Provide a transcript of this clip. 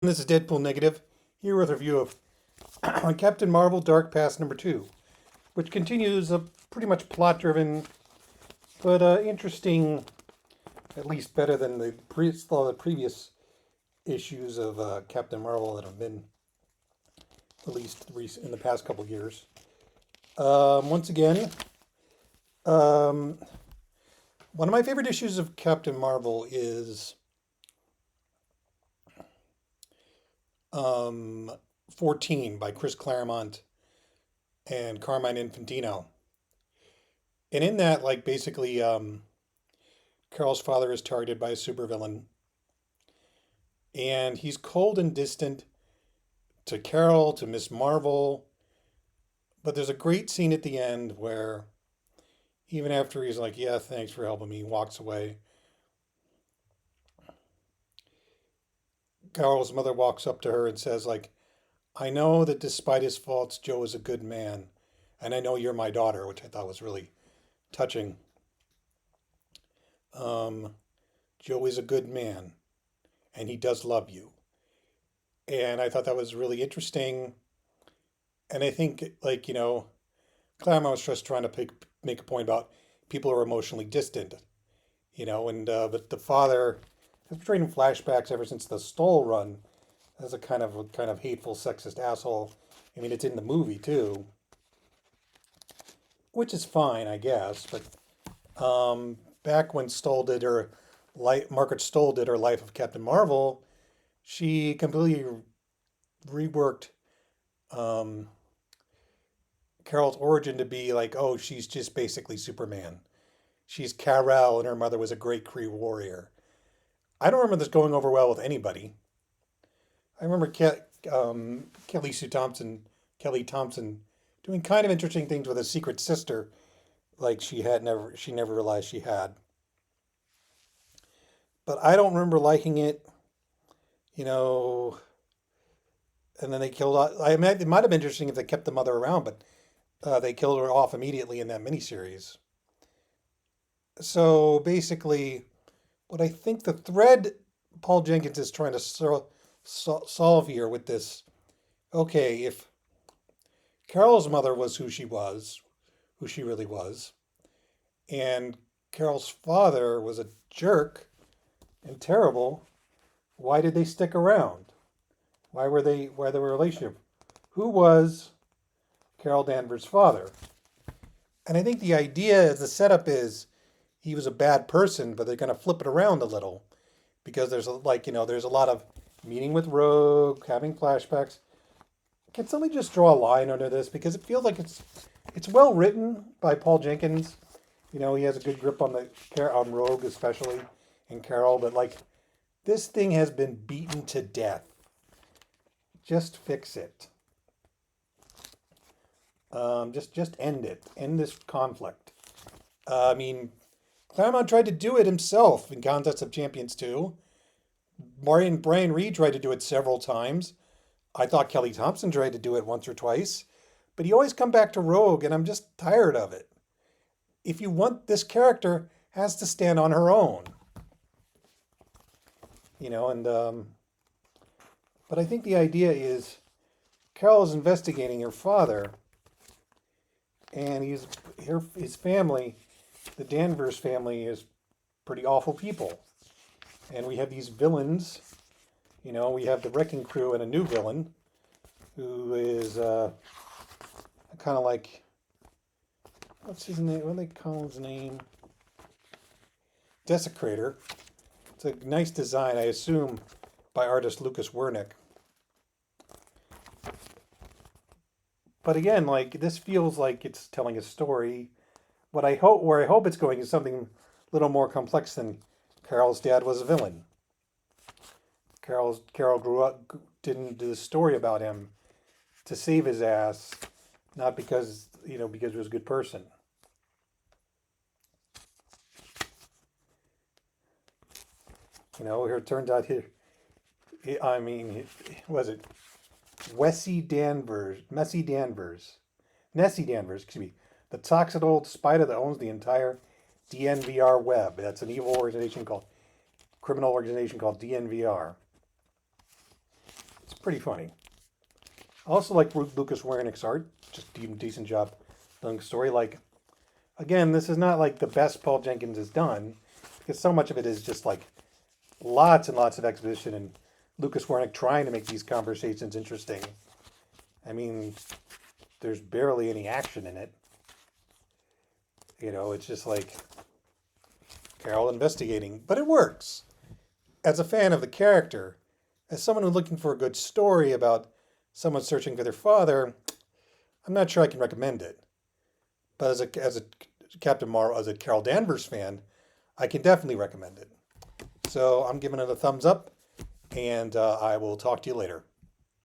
This is Deadpool Negative, here with a review of Captain Marvel Dark Past #2, which continues a pretty much plot-driven, but interesting, at least better than the previous issues of Captain Marvel that have been released in the past couple years. Once again, um, one of my favorite issues of Captain Marvel is um, 14 by Chris Claremont and Carmine Infantino. And in that, like basically, Carol's father is targeted by a supervillain, and he's cold and distant to Carol, to Miss Marvel. But there's a great scene at the end where, even after he's like, "Yeah, thanks for helping me," he walks away. Carol's mother walks up to her and says, like, "I know that despite his faults, Joe is a good man, and I know you're my daughter," which I thought was really touching. Um, Joe is a good man, and he does love you. And I thought that was really interesting. And I think, like, Claremont was just trying to make a point about people who are emotionally distant, and but the father has portrayed in flashbacks ever since the Stoll run as a kind of hateful, sexist asshole. I mean, it's in the movie too, which is fine, I guess. But back when Margaret Stoll did her Life of Captain Marvel, she completely reworked um, Carol's origin to be like, oh, she's just basically Superman. She's Kal-El, and her mother was a great Kree warrior. I don't remember this going over well with anybody. I remember Kelly Thompson, doing kind of interesting things with a secret sister, like she never realized she had. But I don't remember liking it, you know. And then they killed. It might have been interesting if they kept the mother around, but they killed her off immediately in that miniseries. So basically, what I think the thread Paul Jenkins is trying to solve here with this, okay, if Carol's mother was who she really was, and Carol's father was a jerk and terrible, why did they stick around? Why the relationship? Who was Carol Danvers' father? And I think the idea is the setup is he was a bad person, but they're going to flip it around a little because there's a lot of meeting with Rogue, having flashbacks. Can somebody just draw a line under this because it feels like it's well written by Paul Jenkins. He has a good grip on Rogue especially and Carol, but like this thing has been beaten to death. Just fix it. Just end it. End this conflict. I mean, Claremont tried to do it himself in Contest of Champions 2. Brian Reed tried to do it several times. I thought Kelly Thompson tried to do it once or twice. But he always come back to Rogue, and I'm just tired of it. If you want this character, has to stand on her own. But I think the idea is Carol is investigating her father, and his family, the Danvers family, is pretty awful people. And we have these villains. We have the Wrecking Crew and a new villain who is kind of like, what's his name? What do they call his name? Desecrator. It's a nice design, I assume, by artist Lucas Werneck. But again, like this feels like it's telling a story. Where I hope it's going is something a little more complex than Carol's dad was a villain. Carol grew up, didn't do the story about him to save his ass, not because because he was a good person. Here it turns out was it Nessie Danvers, excuse me, the toxic old spider that owns the entire DNVR web. That's an evil criminal organization called DNVR. pretty funny. I also like Lucas Werneck's art. Just a decent job telling the story. Like, again, this is not like the best Paul Jenkins has done, because so much of it is just like lots and lots of exposition and Lucas Werneck trying to make these conversations interesting. I mean, there's barely any action in it. It's just like Carol investigating, but it works. As a fan of the character, as someone who's looking for a good story about someone searching for their father, I'm not sure I can recommend it. But as a Captain Marvel, as a Carol Danvers fan, I can definitely recommend it. So I'm giving it a thumbs up, and I will talk to you later.